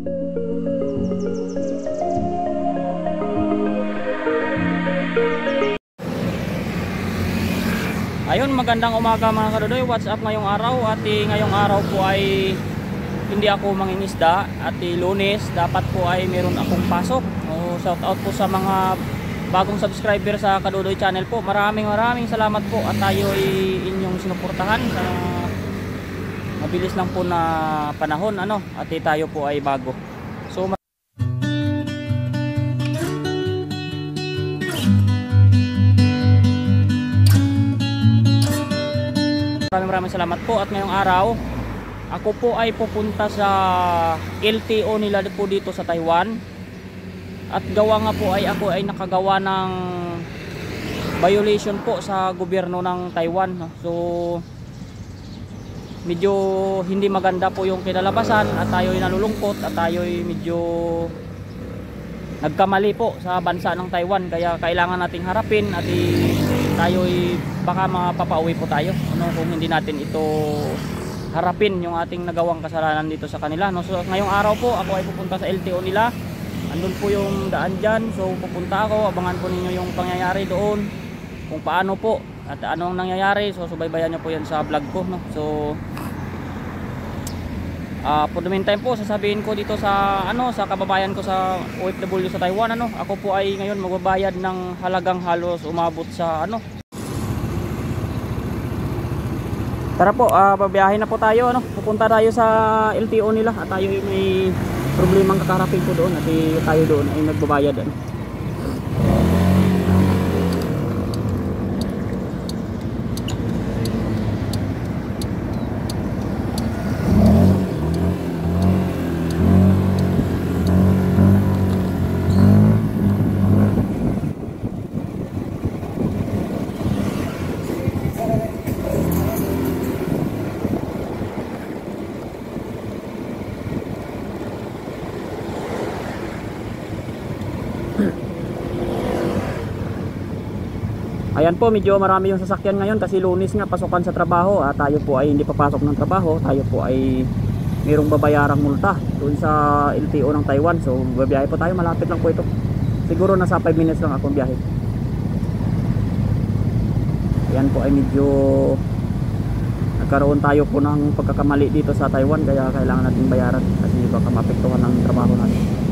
Ayun, magandang umaga mga kadudoy. What's up ngayong araw? At ngayong araw po ay hindi ako mangingisda. At Lunes dapat po ay meron akong pasok. Shout out po sa mga bagong subscriber sa Kadudoy channel po. Maraming salamat po. At tayo ay inyong sinuportahan sa mabilis lang po na panahon, ano. At tayo po ay bago. So maraming salamat po. At ngayong araw ako po ay pupunta sa LTO nila po dito sa Taiwan. At gawa nga po ay ako ay nakagawa ng violation po sa gobyerno ng Taiwan. So medyo hindi maganda po yung kinalabasan at tayo ay nalulungkot at tayo ay medyo nagkamali po sa bansa ng Taiwan. Kaya kailangan nating harapin at tayo ay baka mapapauwi po tayo, ano, kung hindi natin ito harapin yung ating nagawang kasalanan dito sa kanila, no? So ngayong araw po ako ay pupunta sa LTO nila. Andun po yung daan dyan. So pupunta ako, abangan po ninyo yung pangyayari doon, kung paano po at anong nangyayari. So subaybayan nyo po yan sa vlog ko, no? So for the meantime po, sasabihin ko dito sa sa kababayan ko sa OFW sa Taiwan, ano, ako po ay ngayon magbabayad ng halagang halos umabot sa Tara po, babiyahin na po tayo, ano. Pupunta tayo sa LTO nila at tayo may problemang kakarapin po doon at tayo doon ay nagbabayad, ano. Ayan po, medyo marami yung sasakyan ngayon kasi Lunes nga, pasukan sa trabaho. Tayo po ay hindi papasok ng trabaho. Tayo po ay mayroong babayarang multa doon sa LTO ng Taiwan. So babiyahe po tayo, malapit lang po ito. Siguro nasa 5 minutes lang akong biyahe. Ayan po ay medyo nagkaroon tayo po ng pagkakamali dito sa Taiwan. Kaya kailangan natin bayaran kasi baka maapektuhan ng trabaho natin.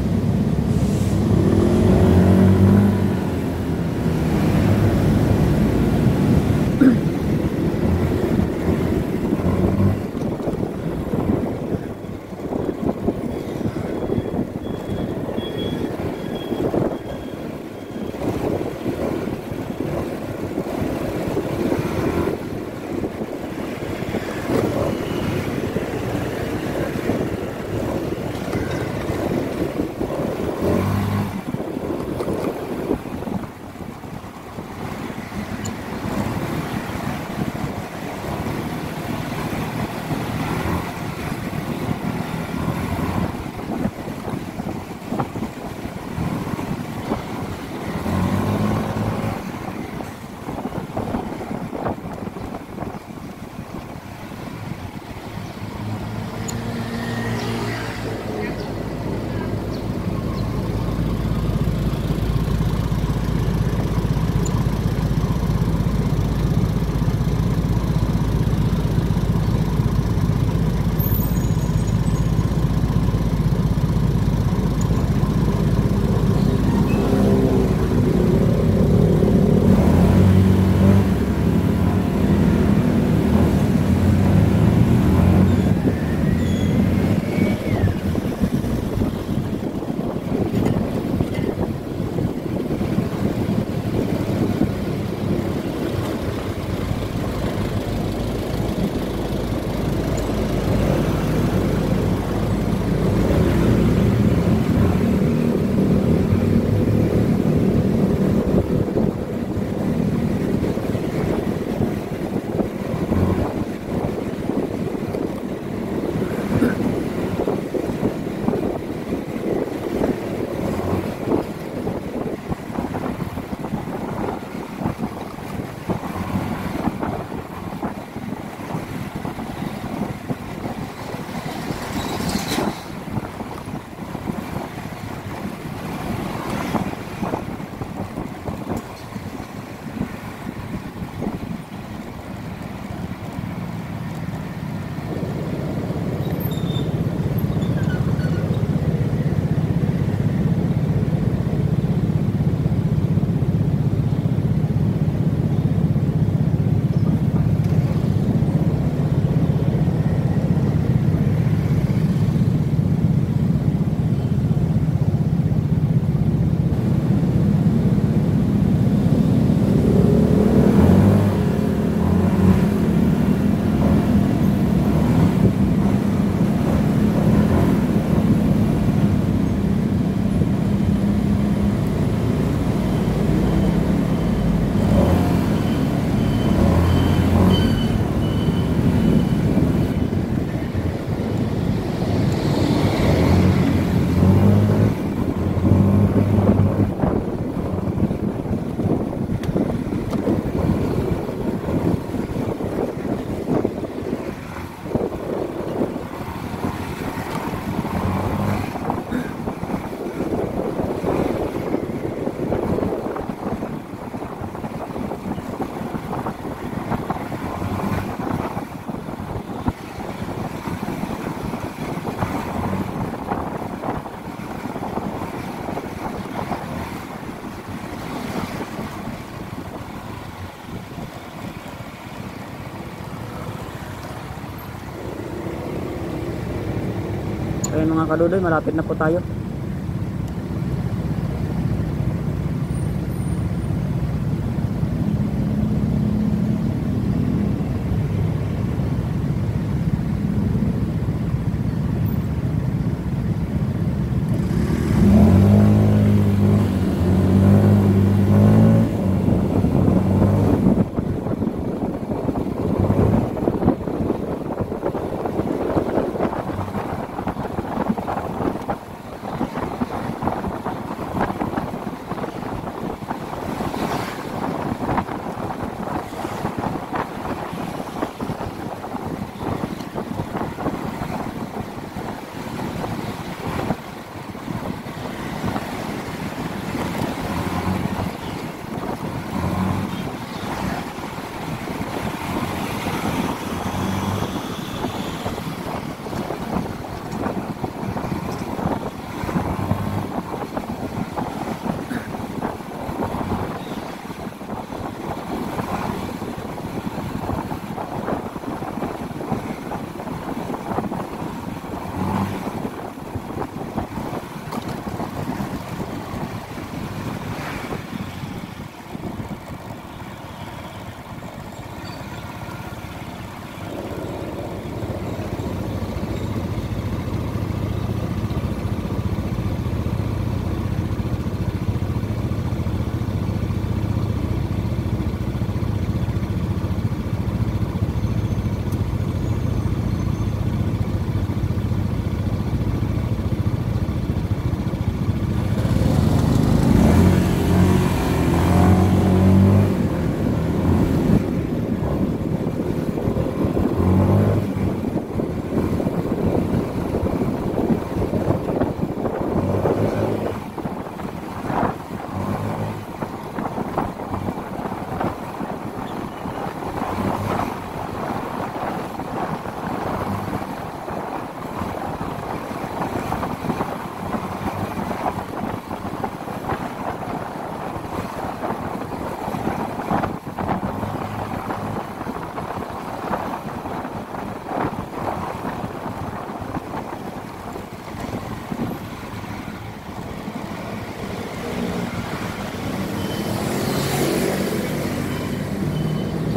ayun mga kadudoy, malapit na po tayo.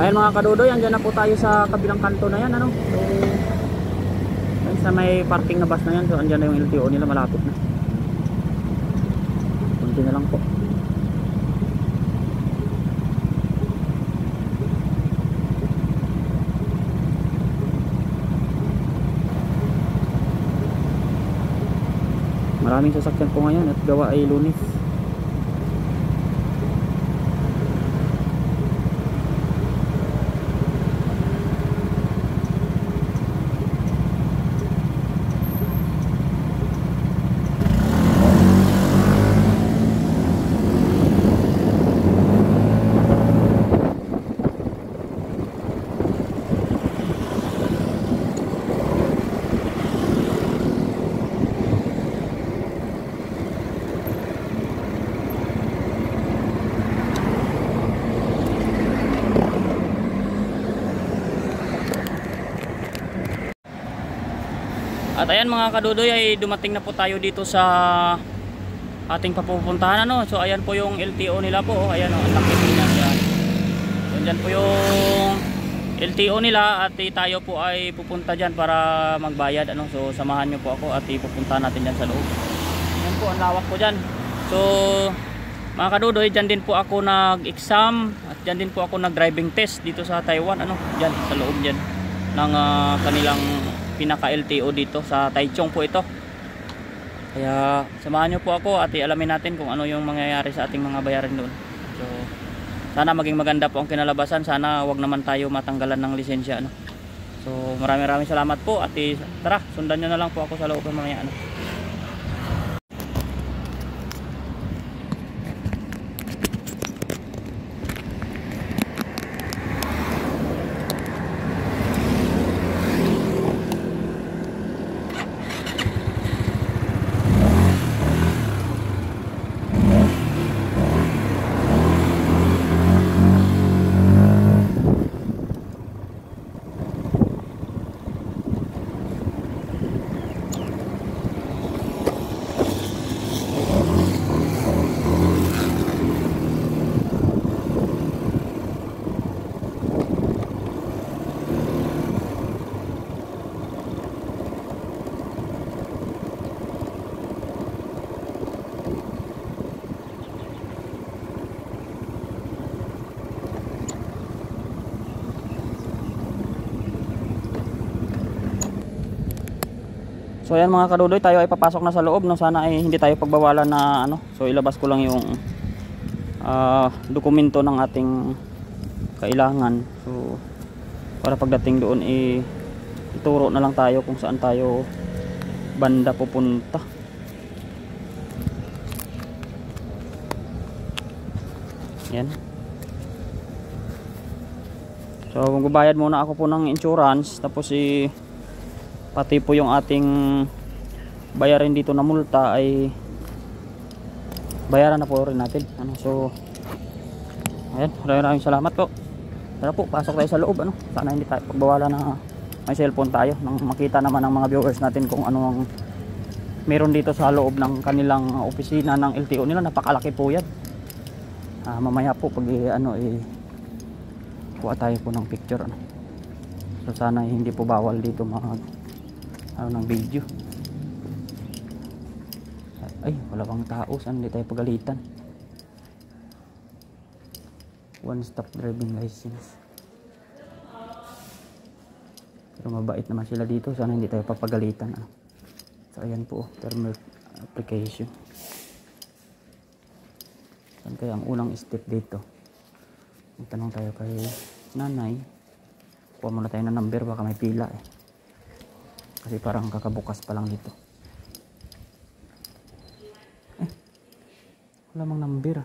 Ayan mga kadudoy, andyan na po tayo sa kabilang kanto na yan, ano. So ayun, sa may parking na bus na yan. So andyan na yung LTO nila, malapit na. Kunti na lang po. Maraming sasakyan po ngayon at gawa ay Lunes. At ayan mga kadudoy, ay dumating na po tayo dito sa ating papupuntahan, ano. So ayan po yung LTO nila po, oh. Ayan, oh, ang laki niya yan. So dyan po yung LTO nila at tayo po ay pupunta dyan para magbayad, ano. So samahan nyo po ako at ipupunta natin dyan sa loob. Ayan po, ang lawak po dyan. So mga kadudoy, dyan din po ako nag-exam at dyan din po ako nag-driving test dito sa Taiwan, ano. Dyan sa loob dyan ng kanilang pinaka LTO dito sa Taichung po ito. Kaya samahan nyo po ako at alamin natin kung ano yung mangyayari sa ating mga bayarin doon. So sana maging maganda po ang kinalabasan. Sana wag naman tayo matanggalan ng lisensya, ano. So maraming salamat po at tara, sundan nyo na lang po ako sa loob mamaya, ano. So ayan mga kadudoy, tayo ay papasok na sa loob, no? Sana ay hindi tayo pagbawalan na ano. So ilabas ko lang yung dokumento ng ating kailangan. So para pagdating doon ituro na lang tayo kung saan tayo banda pupunta. Yan. So magbabayad muna ako po ng insurance, tapos pati po yung ating bayarin dito na multa ay bayaran na po rin natin. Ano, so ayan, maraming salamat po. Tara po, pasok tayo sa loob. Ano, sana hindi tayo pagbawalan na may cellphone tayo, nang makita naman ng mga viewers natin kung ano ang meron dito sa loob ng kanilang opisina ng LTO nila. Napakalaki po yan. Mamaya po pag kuha tayo po ng picture. Ano. So sana hindi po bawal dito mag ng video. Ay, wala bang tao, saan hindi tayo pagalitan. One stop driving license. Pero mabait naman sila dito, sana hindi tayo papagalitan. So ayan po, terminal application. Saan kaya ang unang step dito? Magtanong tayo kay nanay. Kuha muna tayo ng number, baka may pila kasi parang kakabukas pa lang dito. Wala mang number.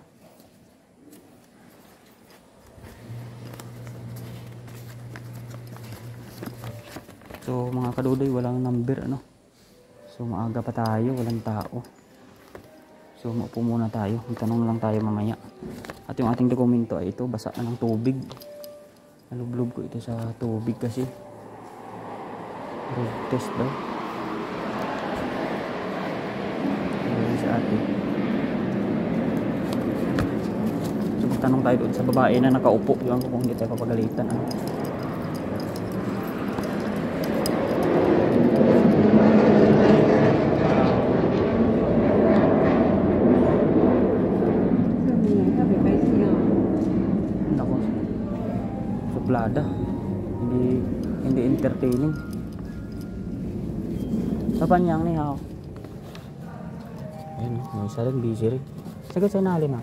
So mga kadudoy, walang number ano. So maaga pa tayo, walang tao. So maupo muna tayo, tanong lang tayo mamaya. At yung ating dokumento ay ito, basa na ng tubig. Nalublob ko ito sa tubig kasi road test daw. Ayan sa atin. So tanong tayo doon sa babae na nakaupo. Yung kung hindi tayo papagalitan. Suplada, hindi entertaining. Kapan yang ni hao? Ayun, may isa rin, busy rin. Sige sa inalim ha.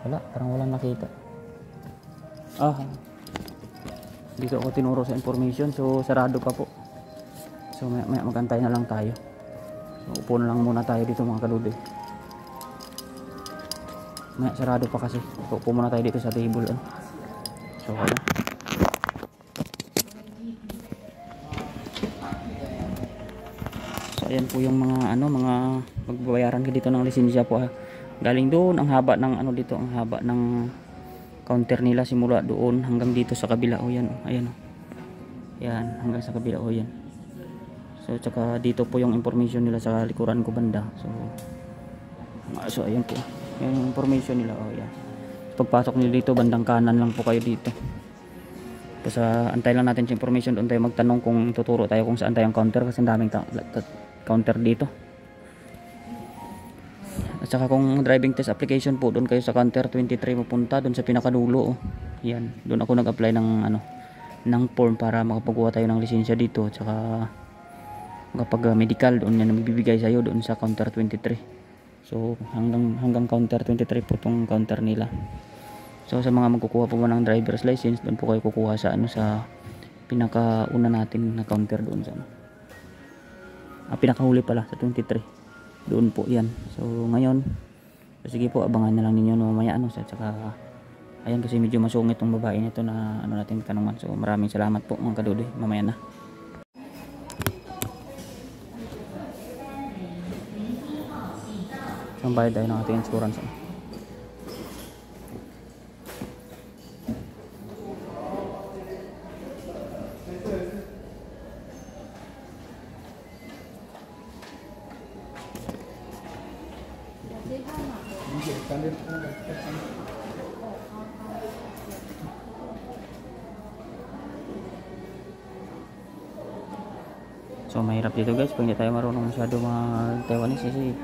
Wala, parang walang nakita. Dito ako tinuro sa information, so sarado pa po. So may magantay na lang tayo. So, upo na lang muna tayo dito mga kaludoy. May sarado pa kasi. So, upo muna tayo dito sa table. So, ayan. So, ayan po yung mga mga magbabayaran ka dito ng lisensya po. Galing doon ang haba ng dito, ang haba ng counter nila simula doon hanggang dito sa kabila. Yan, ayan. Yan, hanggang sa kabila yan. So, tsaka dito po yung information nila sa likuran ko banda. So ayan po. Yung information nila, yan. Pagpasok niyo dito, bandang kanan lang po kayo dito. Tapos antay lang natin sa information, doon tayo magtanong kung tuturo tayo kung saan tayong counter kasi daming counter dito. At saka kung driving test application po, doon kayo sa counter 23 pupunta, doon sa pinakadulo. Yan, doon ako nag-apply ng form para makapagawa tayo ng lisensya dito. At saka kapag medical, doon yan magbibigay sa iyo doon sa counter 23. So hanggang counter 23 po tong counter nila. So sa mga magkukuha po ng driver's license, doon po kayo kukuha sa sa pinakauna natin na counter doon sa pinakahuli pala sa 23. Doon po 'yan. So ngayon, sige po, abangan na lang ninyo mamaya sa tsaka ayan, kasi medyo masungit tong babae nito na natin tanungan. So maraming salamat po mga kadudoy. Mamaya na. Ang bayad tayo ng ating insurance. So mahirap dito guys, pag hindi tayo marunong masyado mag-Taiwanese kasi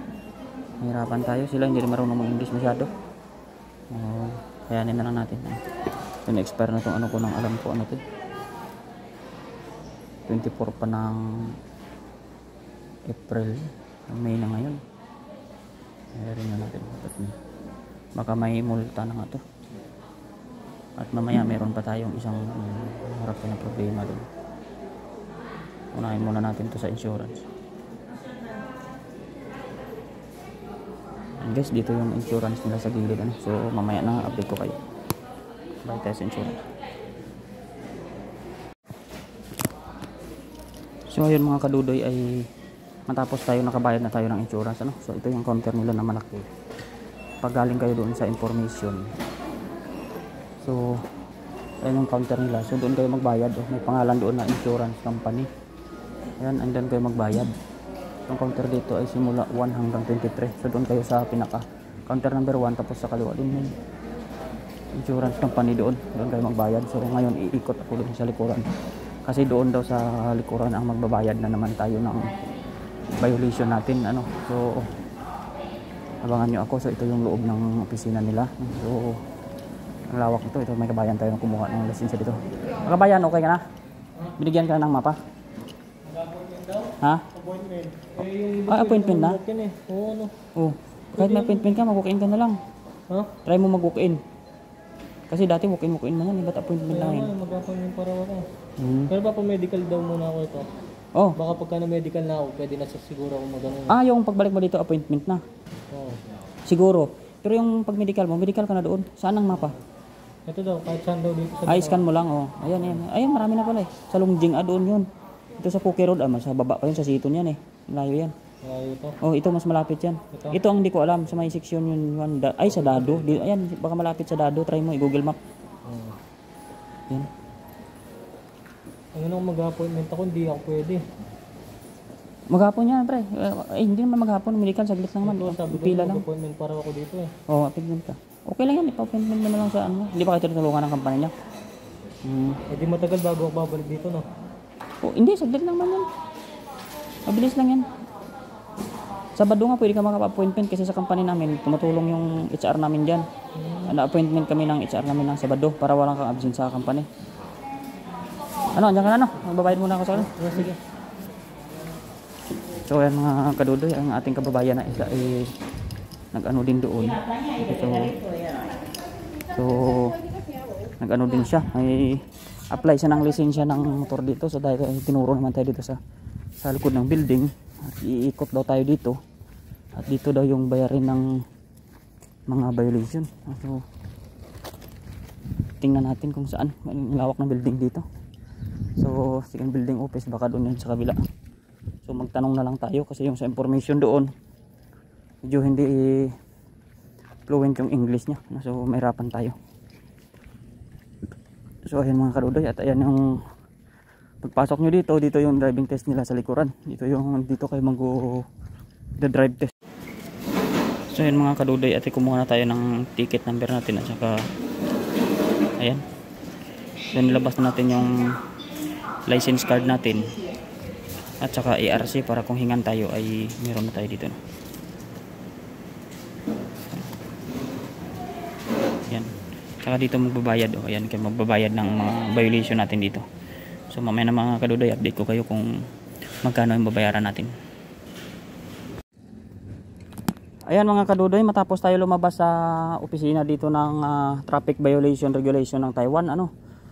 mahirapan tayo, sila hindi rin marunong mag-English masyado. Kayanin na lang natin. Yung expire na itong ko nang alam ko to. 24 pa ng April. May na ngayon. Meron na natin. Baka may multa na nga to. At mamaya meron pa tayong isang harapin na problema doon. Unahin muna natin to sa insurance. And guys, dito yung insurance nila sa gilid. Ano? So mamaya na update ko kayo. Bye tayo sa insurance. So ayun mga kadudoy, ay matapos tayo nakabayad na tayo ng insurance. Ano? So ito yung counter nila na malaki. Pag galing kayo doon sa information, so ayun yung counter nila. So doon kayo magbayad. May pangalan doon na insurance company. Ayan, and then kayo magbayad. Yung counter dito ay simula 1 hanggang 23. So doon kayo sa pinaka counter number 1, tapos sa kaliwa din yung insurance company doon. Doon kayo magbayad. So ngayon iikot ako doon sa likuran. Kasi doon daw sa likuran ang magbabayad na naman tayo ng violation natin. Ano? So abangan nyo ako. So ito yung loob ng opisina nila. So ang lawak nito. Ito may kabayan tayo na kumuha ng lisensya dito. Mga kabayan, okay ka na? Binigyan ka na ng mapa? Ha? Appointment. Appointment na? Oo, ano? Oo. Kahit may appointment ka, mag-walk-in ka na lang. Ha? Try mo mag-walk-in. Kasi dati walk-in mo yan. Ba't appointment lang yun? Mag-appointment para ako. Pero pa medical daw muna ako ito. Oh. Baka pagka na medical na ako, pwede na siguro ako mag-ano. Yung pagbalik mo dito, appointment na. Oo. Siguro. Pero yung pag medical mo, medical ka na doon. Saan ang mapa? Ito daw, kahit saan daw dito sa Scan mo lang, oh. Ayan, marami na pala eh. Sa Lungjing, doon yun. Ito sa Puke Road, sa baba pa yun, sa Siton yan eh. Layo yan. Ito. Oh, ito mas malapit yan. Ito ang hindi ko alam, sa may section yun. Sa Dado. Ayan, baka malapit sa Dado. Try mo, i-Google Map. Yan. Ang nang mag-appointment ako, hindi ako pwede. Maghapon yan, pre. Hindi naman maghapon. Medical, saglit lang naman. Pila lang. Appointment para ako dito eh. Oo, appointment ka. Okay lang yan, ipa-appointment mo na lang sa ano. Hindi pa kayo tinutulungan ng kampanya niya. Hindi matagal bago ako babalik dito, no? Hindi, saglit lang man yan. Mabilis lang yan. Sabado nga pwede ka maka-appointment kasi sa company namin, tumutulong yung HR namin dyan. Na-appointment kami ng HR namin ng Sabado para walang kang absent sa company. Andiyan ka na, no? Magbabayad muna ako sa ano. Sige. So ayan mga kadudoy, ang ating kababayan na isa ay nag-ano din doon. So nag-ano din siya, ay apply siya ng lisensya ng motor dito. So dahil tinuro naman tayo dito sa likod ng building, at iikot daw tayo dito. At dito daw yung bayarin ng mga violation. So tingnan natin kung saan ang lawak ng building dito. So second building office, baka doon yun sa kabila. So magtanong na lang tayo kasi yung sa information doon medyo hindi fluent yung English niya. So mahirapan tayo. So ayan mga kadudoy, at ayan yung pagpasok nyo dito yung driving test nila sa likuran. Dito kayo mag-drive test. So ayan mga kadudoy, at kumuha na tayo ng ticket number natin at saka ayan. Then nilabas na natin yung license card natin at saka ARC para kung hingan tayo ay meron na tayo dito. Yan. Saka dito magbabayad. Ayan, kayo magbabayad ng mga violation natin dito. So mamaya na mga kadudoy, update ko kayo kung magkano yung babayaran natin. Ayan mga kadudoy, matapos tayo lumabas sa opisina dito ng traffic violation regulation ng Taiwan.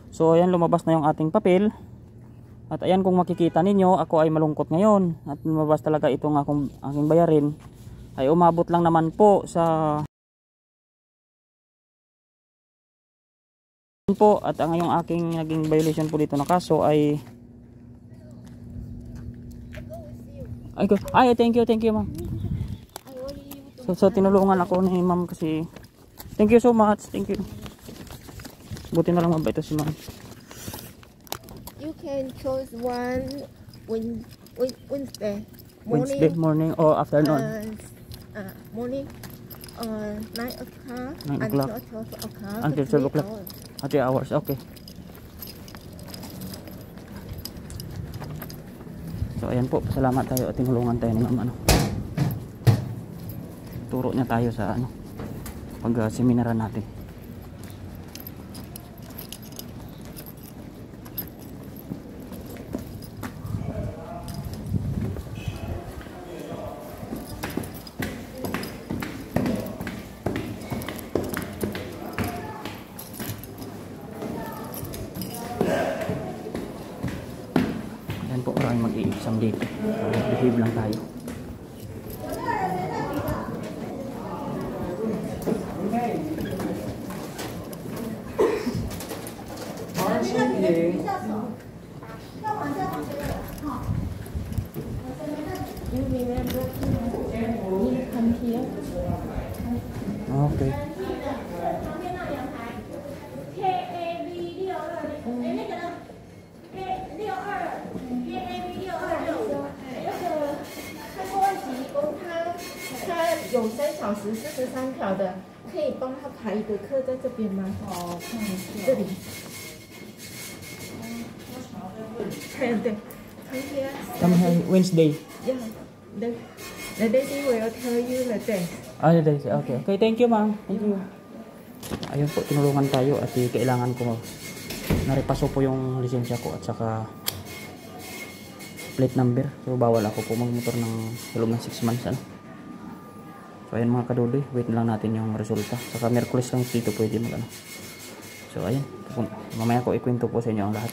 So ayan, lumabas na yung ating papel. At ayan, kung makikita ninyo, ako ay malungkot ngayon. At lumabas talaga itong aking bayarin. Ay umabot lang naman po sa po. At ang yung aking naging violation po dito na kaso ay thank you ma'am. So tinulungan ako ni ma'am kasi thank you so much. Thank you. Buti na lang mabait si ma'am. You can choose one Wednesday morning or afternoon. Morning 9 o'clock 9 o'clock until 12 o'clock. 3 hours, okay. So ayan po, salamat tayo at tinulungan tayo ng turo niya tayo sa pag seminaran natin. dito. So, behave lang tayo. You remember you come here. Okay.他有3小时43条的，可以帮他排一个课在这边吗？哦，看一下，这里。对，come here. Come here Wednesday. Yeah, the lady will tell you the day. Okay. Okay, thank you ma'am. Thank you. Ayun po, tinulungan tayo at kailangan ko naripaso po yung lisensya ko at saka plate number. So bawal ako po magmotor ng loob ng 6 months ano. So ayan mga kadudoy, wait na lang natin yung resulta. Saka Merkulis lang dito pwede mag ano. So ayan, mamaya ko ikwento po sa inyo ang lahat.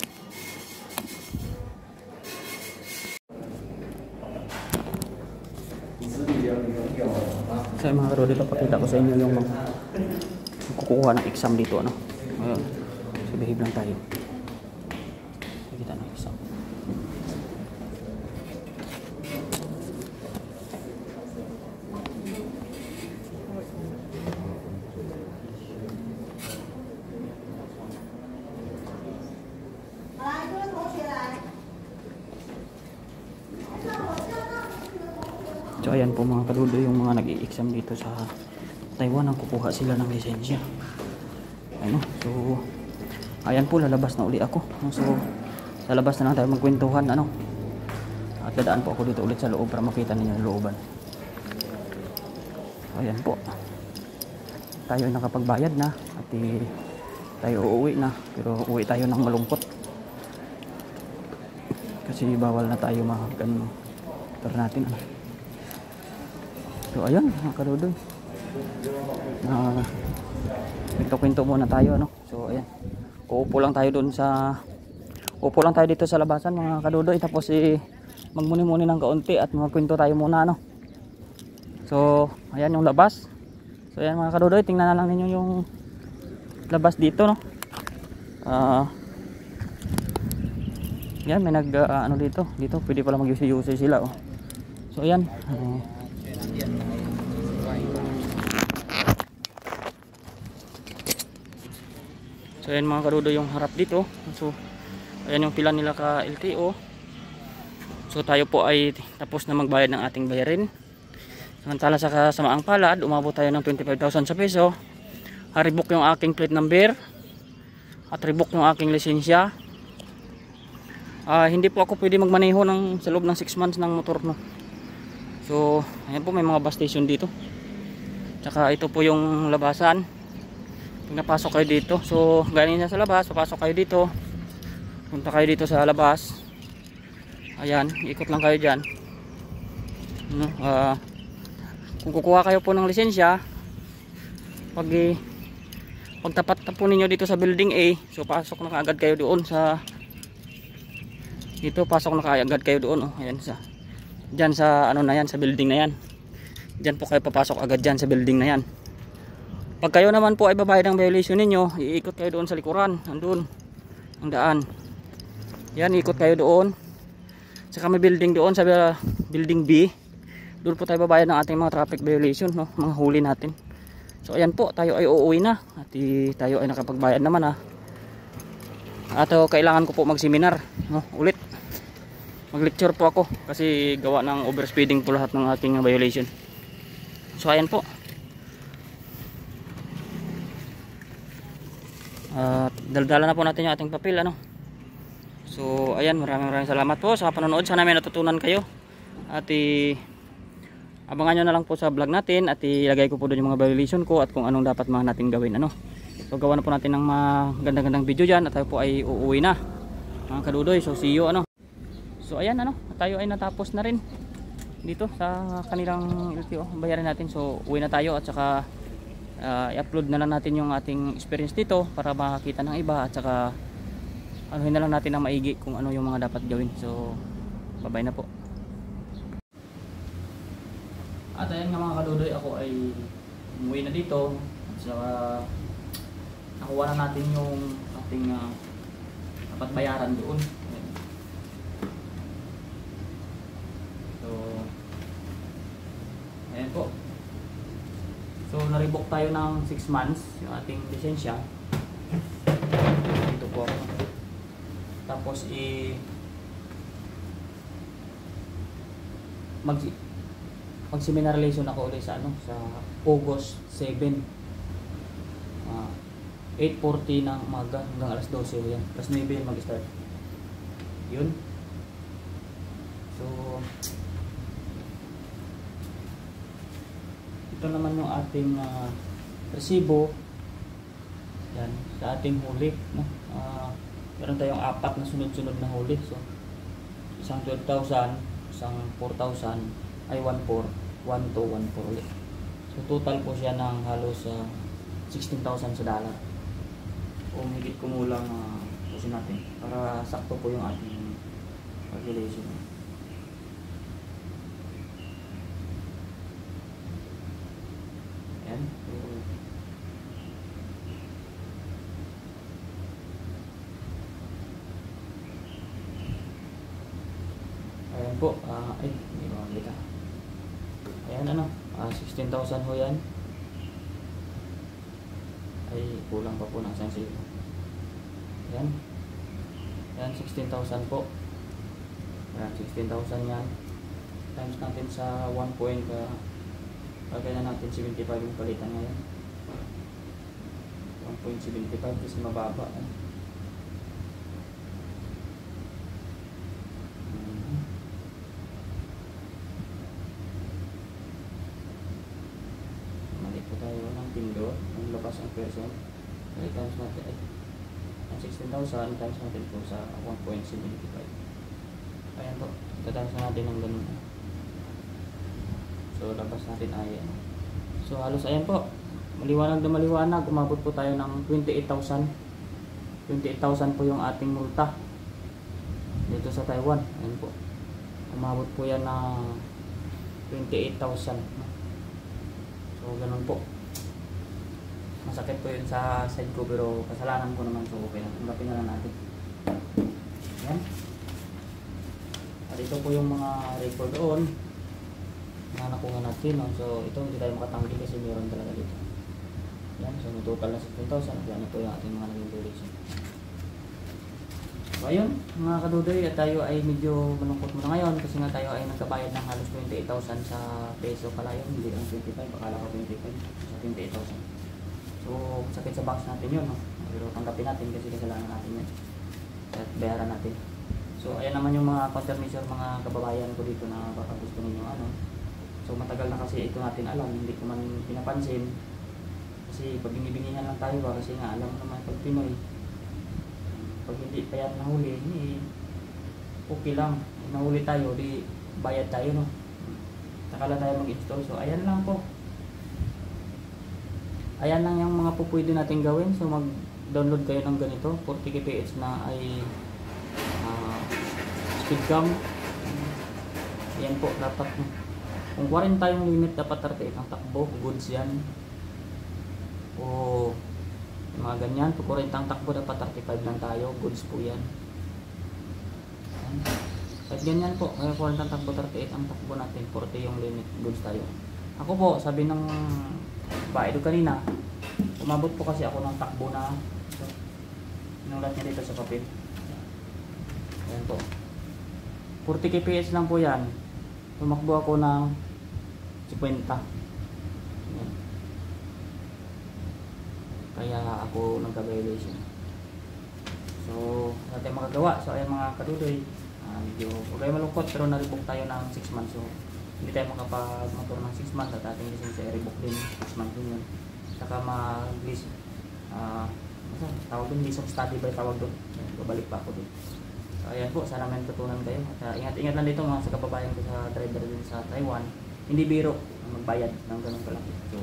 So mga kadudoy, papakita ko sa inyo yung kukuha ng exam dito ano. Ayun. So behave lang tayo. Kita ng exam. So ayan po mga kadudoy, yung mga nag-i-exam dito sa Taiwan, ang kukuha sila ng lisensya. Ano? So ayan po, lalabas na uli ako. So sa labas na lang tayo magkwentuhan ano. At dadaan po ako dito ulit sa loob para makita ninyo yung looban. So ayan po. Tayo ay nakapagbayad na at tayo uuwi na. Pero uwi tayo ng malungkot. Kasi bawal na tayo mag-ano natin ano. So ayan mga kadudoy, kwento muna tayo ano. So ayan, uupo lang tayo dito sa labasan mga kadudoy, tapos magmuni-muni ng kaunti at magkwento tayo muna ano. So ayan yung labas. So ayan mga kadudoy, tingnan na lang ninyo yung labas dito no. Yan, may nag ano dito pwede pala mag-use sila oh. So ayan, so ayan mga kadudoy yung harap dito. So ayan yung pila nila ka LTO. So tayo po ay tapos na magbayad ng ating bayarin. Samantala sa kasamaang palad, umabot tayo ng 25,000 sa peso. Rebook yung aking plate number at rebook yung aking lisensya. Hindi po ako pwede magmaneho sa loob ng 6 months ng motor no. So ayan po, may mga bus station dito. Tsaka ito po yung labasan. Pag napasok kayo dito, so galing na sa labas, papasok kayo dito, punta kayo dito sa labas. Ayan, ikot lang kayo dyan no? Kung kukuha kayo po ng lisensya, pag tapat na po ninyo dito sa building A, so pasok na kaagad kayo doon sa dito, pasok na kaagad kayo doon oh. Ayan dyan sa ano na yan, sa building na yan. Dyan po kayo papasok agad dyan sa building na yan. Pag kayo naman po ay babayad ng violation ninyo, iikot kayo doon sa likuran, andun ang daan. Yan, ikot kayo doon. Saka may building doon sa building B. Doon po tayo babayad ng ating mga traffic violation no, mga huli natin. So ayan po, tayo ay uuwi na at tayo ay nakapagbayad naman At kailangan ko po mag-seminar no, ulit. Mag-lecture po ako kasi gawa ng overspeeding po lahat ng ating violation. So ayan po. Daldala na po natin yung ating papel ano. So ayan, maraming salamat po sa panonood. Sana may natutunan kayo. At abangan nyo na lang po sa vlog natin. At ilagay ko po doon yung mga violation ko at kung anong dapat mga natin gawin ano. So gawa na po natin ng magandang video dyan. At tayo po ay uuwi na mga kadudoy. So see you ano. So ayan ano, tayo ay natapos na rin dito sa kanilang LTO. Bayarin natin. So uwi na tayo at saka i-upload na lang natin yung ating experience dito para makakita ng iba at saka anuhin na lang natin ng maigi kung ano yung mga dapat gawin. So bye bye na po. At ayan nga mga kadudoy, ako ay umuwi na dito. At saka nakuha na natin yung ating dapat bayaran doon. Ayan. So, ayan po. So, na-revoke tayo ng 6 months yung ating lisensya. Dito po ako. Tapos, mag-seminar lesson ako ulit sa sa August 7. 8:40 ng umaga hanggang alas 12 yan. Alas 9 yan mag-start. Yun. So, ito naman yung ating resibo. Yan, sa ating huli. No? Meron tayong 4 na sunod-sunod na huli. So, isang 12,000, isang 4,000, ay 1,400, 1,214 ulit. So, total po siya ng halos 16,000 sa dollar. Kung higit kumulang pusin natin para sakto po yung ating calculation. Ayan. Ayan po. Ay, hindi ko makita. Ayan 16,000 ho yan. Ay, kulang pa po ng isang zero. Ayan. Ayan, 16,000 po. Ayan, 16,000 yan. Times natin sa 1 point. Pagkaya na natin 75 yung palitan ngayon. 1.75 kasi mababa. Mali po tayo ng pindot. Ang labas ang person. Okay, times natin ay 16,000 times natin po sa 1.75. Ayan po. Times natin ng ganun. So, labas natin ay So, halos ayan po. Maliwanag na maliwanag. Umabot po tayo ng 28,000. 28,000 po yung ating multa dito sa Taiwan. Ayan po. Umabot po yan ng 28,000. So, ganun po. Masakit po yun sa side ko pero kasalanan ko naman. So, okay na. Tanggapin na lang natin. Ayan. At ito po yung mga record doon na nakuha natin. So, ito hindi tayo makatanggi kasi meron talaga dito. Yan. So, may total na 16,000. Yan na po yung ating mga naging duration. So, ayun. Mga kadudoy, at tayo ay medyo malungkot muna ngayon kasi nga tayo ay nagkabayad ng halos 28,000 sa peso pala yun. Hindi lang 25. Akala ko 25. Sa 28,000. So, sakit sa box natin yun. No? Pero tanggapin natin kasi kasalanan natin yun. At bayaran natin. So, ayan naman yung mga countermeasure mga kababayan ko dito na baka gusto ninyo So, matagal na kasi ito natin alam. Hindi ko man pinapansin. Kasi pag binibingihan lang tayo ba kasi nga alam naman pag Pinoy. Pag hindi pa yan nahuli, okay lang. Nahuli tayo, di bayad tayo, no? Saka lang tayo mag-install. So, ayan lang po. Ayan lang yung mga po pwede natin gawin. So, mag-download kayo ng ganito. 40 kph na ay speed cam. Ayan po, dapat. Kung 40 yung limit, dapat 38 ang takbo. Goods yan. O mga ganyan. Kung 40 ang takbo, dapat 35 lang tayo. Goods po yan. Kahit ganyan po. Kaya 40 ang takbo, 38 ang takbo natin. 40 yung limit. Goods tayo. Ako po, sabi ng bae doon kanina, umabot po kasi ako ng takbo na inulat niya dito sa papel. Ayan po. 40 kph lang po yan. Tumakbo ako ng 50. Ayan. Kaya ako nagka-violation. So, natin makagawa. So, ayan mga kadudoy. Medyo huwag kayo malungkot pero na-rebook tayo ng 6 months. So, hindi tayo makapag-motor ng 6 months at ating lisensya i-rebook din 6 months din yun. Saka mag-list tawag doon, list of study by tawag doon. Babalik pa ako doon. So, ayan po, sana may tutunan kayo. At ingat-ingat lang dito mga sa kababayan ko sa driver din sa Taiwan. Hindi biro magbayad ng ganun kalaki. So,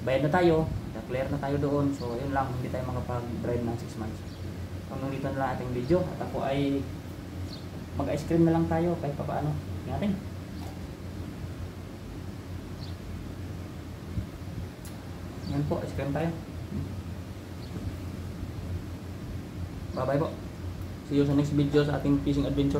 bayad na tayo, clear na tayo doon. So, yun lang, hindi tayo makapag-drive ng 6 months. Hanggang dito na lang ating video. At ako ay mag-ice cream na lang tayo kahit pa paano. Ingatin. Yan po, ice cream tayo. Bye bye po. See you sa next video sa ating fishing adventure.